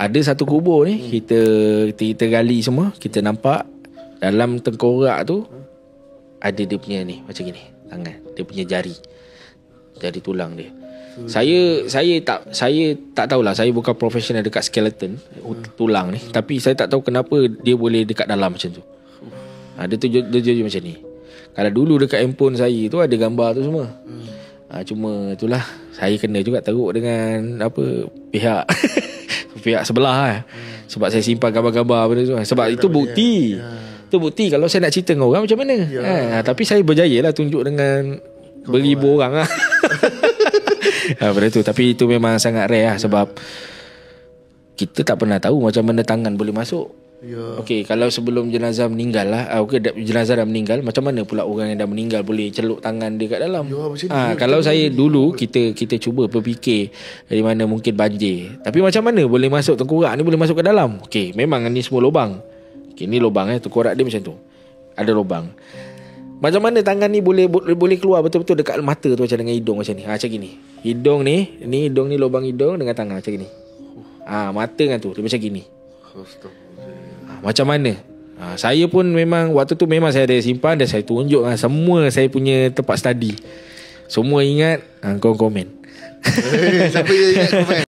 Ada satu kubur ni, kita gali semua, kita nampak dalam tengkorak tu ada dia punya ni macam gini, tangan, dia punya jari tulang dia. Saya tak tahulah, saya bukan profesional dekat skeleton tulang ni, tapi saya tak tahu kenapa dia boleh dekat dalam macam tu. Dia macam ni. Kalau dulu dekat handphone saya tu ada gambar tu semua. Cuma itulah, saya kena juga teruk dengan pihak pihak sebelah lah. Sebab saya simpan gambar-gambar benda tu. Sebab itu bukti. Itu bukti kalau saya nak cerita dengan orang macam mana. Tapi saya berjaya lah tunjuk dengan beribu orang lah. Benda tu. Tapi itu memang sangat rare lah. Sebab kita tak pernah tahu macam mana tangan boleh masuk. Okey, kalau sebelum jenazah meninggal lah, jenazah dah meninggal, macam mana pula orang yang dah meninggal boleh celup tangan dia kat dalam? Kalau saya dulu, kita cuba berfikir dari mana mungkin banjir, tapi macam mana boleh masuk tengkorak ni, boleh masuk ke dalam? Okey, memang ni semua lubang. Okey, ni lubang tengkorak dia macam tu, ada lubang. Macam mana tangan ni boleh keluar betul-betul dekat mata tu, macam dengan hidung macam ni. Macam gini. Hidung ni lubang hidung dengan tangan macam gini. Mata kan tu dia macam gini. Macam mana? Saya pun memang waktu tu memang saya ada simpan dan saya tunjuk semua saya punya tempat study. Semua ingat, kau komen. Siapa yang ingat komen?